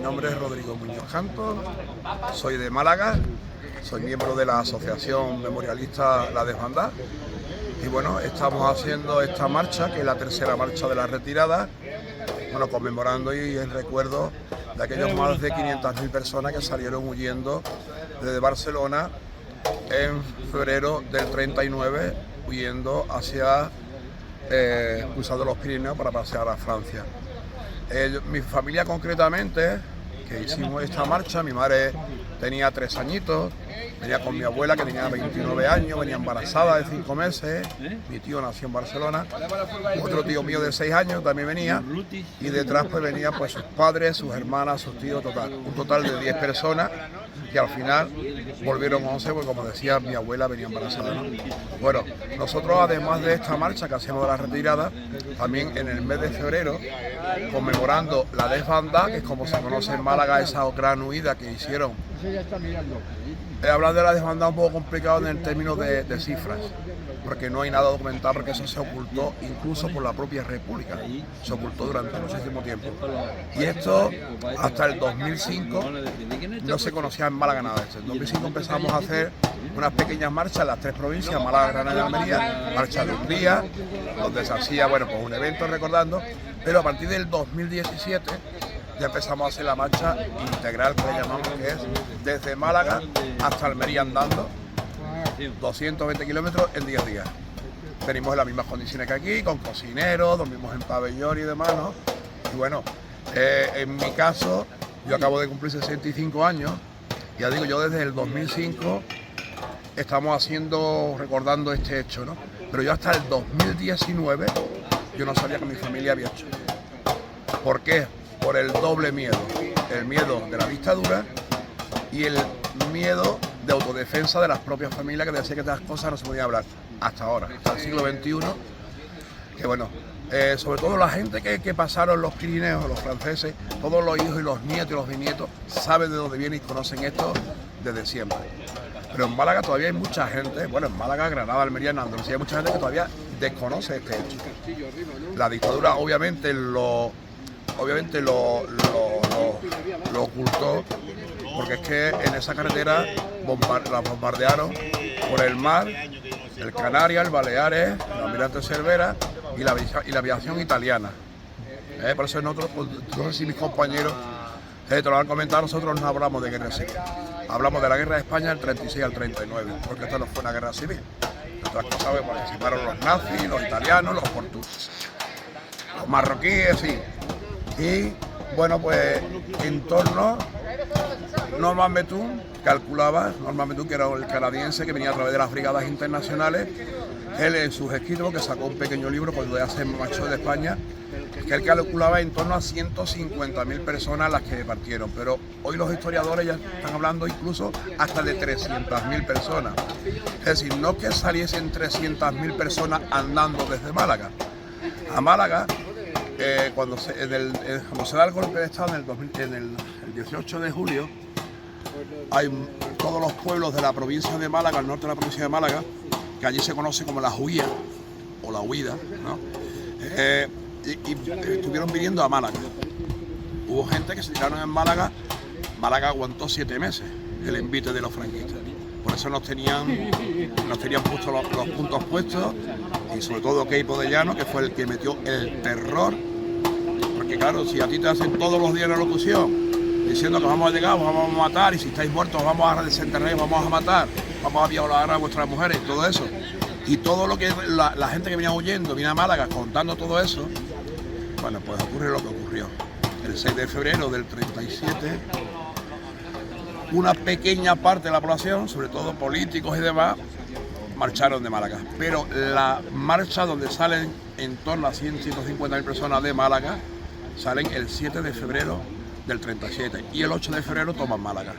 nombre es Rodrigo Muñoz Cantos, soy de Málaga, soy miembro de la asociación memorialista La Desbandada y bueno, estamos haciendo esta marcha, que es la tercera marcha de la retirada, bueno, conmemorando y en recuerdo de aquellos más de 500.000 personas que salieron huyendo desde Barcelona en febrero del 39, huyendo hacia, cruzando los Pirineos para pasear a Francia. Mi familia concretamente, que hicimos esta marcha, mi madre tenía 3 añitos, venía con mi abuela que tenía 29 años, venía embarazada de 5 meses, mi tío nació en Barcelona, otro tío mío de 6 años también venía, y detrás pues venían pues sus padres, sus hermanas, sus tíos, un total de 10 personas, que al final volvieron 11, porque como decía, mi abuela venía embarazada, ¿no? Bueno, nosotros además de esta marcha que hacemos de la retirada, también en el mes de febrero, conmemorando la desbandada, que es como se conoce en Málaga, esa gran huida que hicieron. Hablar de la desbandada es un poco complicado en el término de cifras, porque no hay nada documentado, porque eso se ocultó incluso por la propia República, se ocultó durante muchísimo tiempo. Y esto, hasta el 2005, no se conocía en Málaga nada de esto. En 2005 empezamos a hacer unas pequeñas marchas en las 3 provincias, Málaga, Granada y Almería, marcha de un día, donde se hacía, bueno, pues un evento recordando, pero a partir del 2017 ya empezamos a hacer la marcha integral, que le llamamos, que es desde Málaga hasta Almería andando, 220 kilómetros en 10 días. Venimos en las mismas condiciones que aquí, con cocineros, dormimos en pabellón y demás, ¿no? Y bueno, en mi caso, yo acabo de cumplir 65 años, ya digo, yo desde el 2005 estamos recordando este hecho, ¿no? Pero yo hasta el 2019, yo no sabía que mi familia había hecho. ¿Por qué? Por el doble miedo, el miedo de la dictadura y el miedo de autodefensa de las propias familias, que decían que estas cosas no se podían hablar hasta ahora, hasta el siglo XXI, que bueno, sobre todo la gente que pasaron los Pirineos, los franceses, todos los hijos y los nietos y los bisnietos saben de dónde viene y conocen esto desde siempre. Pero en Málaga todavía hay mucha gente, bueno, en Málaga, Granada, Almería, en Andalucía hay mucha gente que todavía desconoce este hecho. La dictadura obviamente lo ocultó, porque es que en esa carretera la bombardearon por el mar, el Canarias, el Baleares, el Almirante Cervera y la aviación italiana. Por eso nosotros, no sé si mis compañeros te lo han comentado, nosotros no hablamos de guerra civil, hablamos de la guerra de España del 36 al 39, porque esto no fue una guerra civil. Otras cosas, participaron los nazis, los italianos, los portugueses, los marroquíes, sí. Y bueno, pues en torno, Norman Bethune calculaba, que era el canadiense que venía a través de las brigadas internacionales, él en sus escritos, que sacó un pequeño libro cuando ya se marchó de España, que él calculaba en torno a 150.000 personas las que partieron, pero hoy los historiadores ya están hablando incluso hasta de 300.000 personas. Es decir, no que saliesen 300.000 personas andando desde Málaga. A Málaga, cuando se da el golpe de Estado el 18 de julio, hay todos los pueblos de la provincia de Málaga, al norte de la provincia de Málaga, que allí se conoce como la Huía, o la Huida, ¿no? Y estuvieron viniendo a Málaga. Hubo gente que se tiraron en Málaga. Málaga aguantó 7 meses el envite de los franquistas. Por eso nos tenían puestos los puntos puestos, y sobre todo Queipo de Llano, que fue el que metió el terror. Porque claro, si a ti te hacen todos los días la locución diciendo que vamos a llegar, os vamos a matar, y si estáis muertos os vamos a desenterrar, vamos a matar, vamos a violar a vuestras mujeres y todo eso. Y todo lo que la gente que venía huyendo, viene a Málaga contando todo eso, bueno, pues ocurre lo que ocurrió. El 6 de febrero del 37, una pequeña parte de la población, sobre todo políticos y demás, marcharon de Málaga. Pero la marcha donde salen en torno a 150.000 personas de Málaga, salen el 7 de febrero del 37 y el 8 de febrero toman Málaga.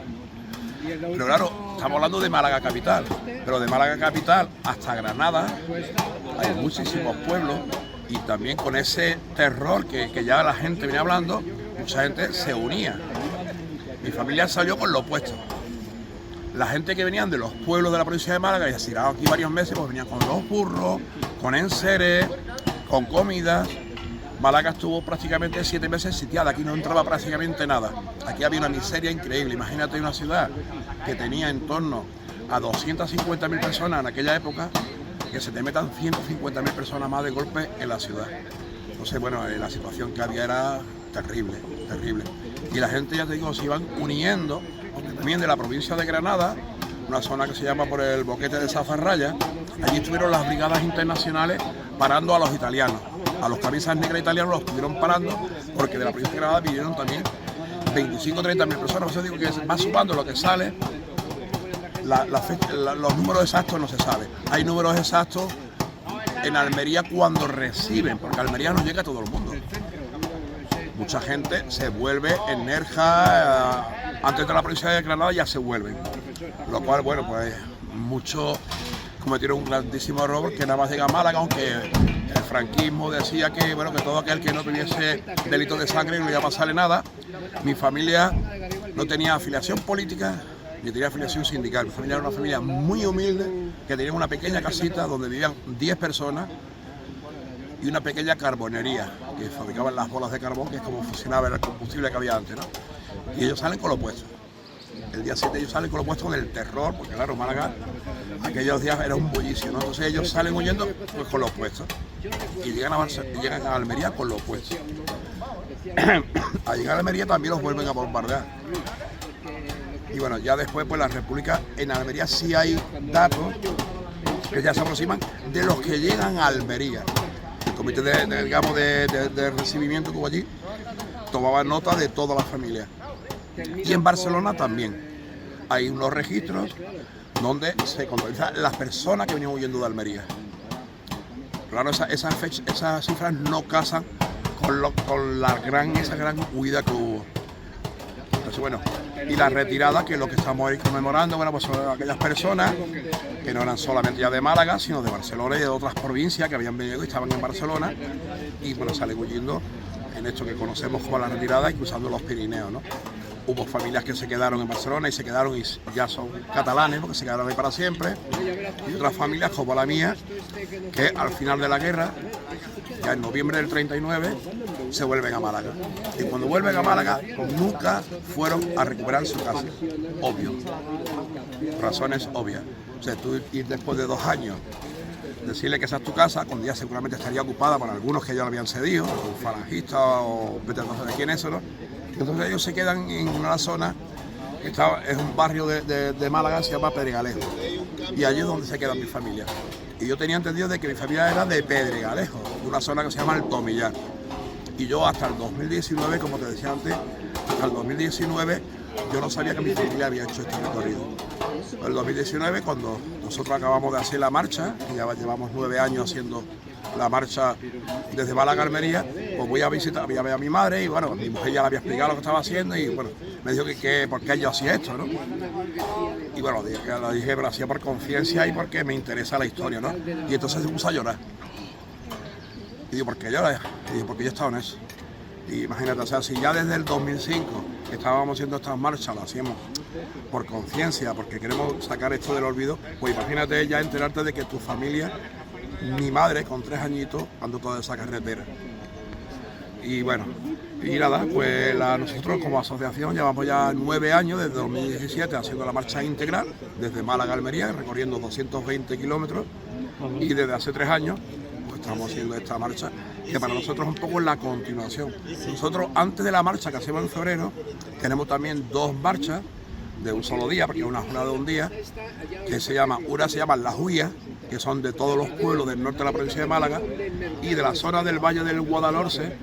Pero claro, estamos hablando de Málaga capital, pero de Málaga capital hasta Granada hay muchísimos pueblos, y también con ese terror que ya la gente venía hablando, mucha gente se unía. Mi familia salió con lo opuesto. La gente que venían de los pueblos de la provincia de Málaga y se tiraban aquí varios meses, pues venían con los burros, con enseres, con comidas, Málaga estuvo prácticamente 7 meses sitiada, aquí no entraba prácticamente nada. Aquí había una miseria increíble. Imagínate una ciudad que tenía en torno a 250.000 personas en aquella época, que se te metan 150.000 personas más de golpe en la ciudad. Entonces, bueno, la situación que había era terrible, terrible. Y la gente, ya te digo, se iban uniendo, porque también de la provincia de Granada, una zona que se llama por el Boquete de Zafarraya, allí estuvieron las brigadas internacionales parando a los italianos. A los camisas negras italianos los estuvieron parando porque de la provincia de Granada vinieron también 25 o 30.000 personas. Por eso digo que va sumando lo que sale, los números exactos no se saben. Hay números exactos en Almería cuando reciben, porque Almería no llega a todo el mundo. Mucha gente se vuelve en Nerja, antes de la provincia de Granada ya se vuelven. Lo cual, bueno, pues muchos cometieron un grandísimo error que nada más llega a Málaga, aunque el franquismo decía que, bueno, que todo aquel que no tuviese delito de sangre no le iba a pasarle nada. Mi familia no tenía afiliación política ni tenía afiliación sindical. Mi familia era una familia muy humilde, que tenía una pequeña casita donde vivían 10 personas y una pequeña carbonería que fabricaban las bolas de carbón, que es como funcionaba el combustible que había antes, ¿no? Y ellos salen con lo opuesto. El día 7 ellos salen con lo opuesto, con el terror, porque claro, Málaga aquellos días era un bullicio, ¿no? Entonces ellos salen huyendo pues con lo opuesto y llegan a Almería con lo opuesto. Al llegar a Almería también los vuelven a bombardear. Y bueno, ya después pues la República, en Almería sí hay datos que ya se aproximan de los que llegan a Almería. El comité de recibimiento que hubo allí tomaba nota de todas las familias. Y en Barcelona también hay unos registros donde se contabilizan las personas que venían huyendo de Almería. Claro, esas cifras no casan con esa gran huida que hubo. Entonces, bueno, y la retirada, que es lo que estamos ahí conmemorando, bueno, pues son aquellas personas que no eran solamente ya de Málaga, sino de Barcelona y de otras provincias que habían venido y estaban en Barcelona y bueno, salen huyendo en esto que conocemos como la retirada y cruzando los Pirineos, ¿no? Hubo familias que se quedaron en Barcelona y se quedaron y ya son catalanes, porque se quedaron ahí para siempre, y otras familias como la mía, que al final de la guerra, ya en noviembre del 39, se vuelven a Málaga. Y cuando vuelven a Málaga, nunca fueron a recuperar su casa. Obvio. Razones obvias. O sea, tú ir después de 2 años, decirle que esa es tu casa, cuando ya seguramente estaría ocupada por algunos que ya lo habían cedido, un falangista o vete a no sé de quién es eso, ¿no? Entonces ellos se quedan en una zona que es un barrio de Málaga, se llama Pedregalejo. Y allí es donde se queda mi familia. Y yo tenía entendido de que mi familia era de Pedregalejo, de una zona que se llama El Tomillar. Y yo hasta el 2019, como te decía antes, hasta el 2019 yo no sabía que mi familia había hecho este recorrido. En el 2019, cuando nosotros acabamos de hacer la marcha, que ya llevamos 9 años haciendo la marcha desde Málaga a Almería, pues voy a visitar, voy a ver a mi madre y bueno, mi mujer ya le había explicado lo que estaba haciendo y bueno, me dijo que por qué yo hacía esto, ¿no? Y bueno, lo dije, pero lo hacía por conciencia y porque me interesa la historia, ¿no? Y entonces se puso a llorar. Y digo, ¿por qué lloras? Y digo, porque yo estaba en eso. Y imagínate, o sea, si ya desde el 2005 estábamos haciendo estas marchas, lo hacíamos por conciencia, porque queremos sacar esto del olvido, pues imagínate ya enterarte de que tu familia, mi madre con 3 añitos, andó toda esa carretera. Y bueno, y nada, pues nosotros como asociación llevamos ya 9 años, desde 2017, haciendo la marcha integral, desde Málaga a Almería, recorriendo 220 kilómetros, y desde hace 3 años, pues estamos haciendo esta marcha, que para nosotros es un poco la continuación. Nosotros, antes de la marcha que hacemos en febrero, tenemos también 2 marchas de un solo día, porque es una jornada de un día, que una se llama Las Huías, que son de todos los pueblos del norte de la provincia de Málaga, y de la zona del Valle del Guadalhorce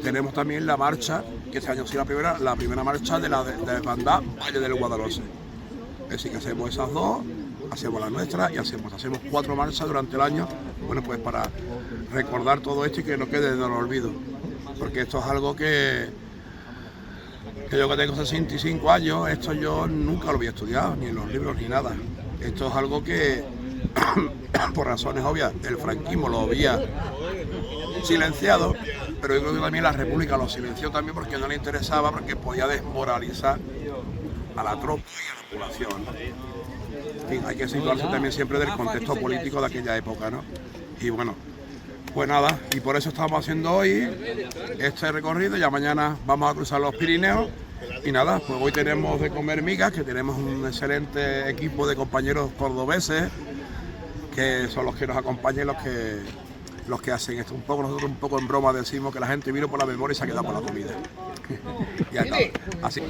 tenemos también la marcha, que este año sí la primera marcha de la hermandad Valle del Guadalhorce. Así que hacemos esas 2, hacemos la nuestra y hacemos 4 marchas durante el año, bueno, pues para recordar todo esto y que no quede en el olvido, porque esto es algo que yo que tengo 65 años, esto yo nunca lo había estudiado, ni en los libros ni nada. Esto es algo que, por razones obvias, el franquismo lo había silenciado, pero yo creo que también la República lo silenció también porque no le interesaba, porque podía desmoralizar a la tropa y a la población, ¿no? En fin, hay que situarse también siempre del contexto político de aquella época, ¿no? Y bueno, Pues nada, y por eso estamos haciendo hoy este recorrido. Ya mañana vamos a cruzar los Pirineos. Y nada, pues hoy tenemos de comer migas, que tenemos un excelente equipo de compañeros cordobeses, que son los que nos acompañan y los que hacen esto. Nosotros un poco en broma decimos que la gente vino por la memoria y se ha quedado por la comida. Ya está. Así.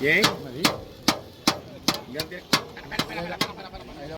¿Quién?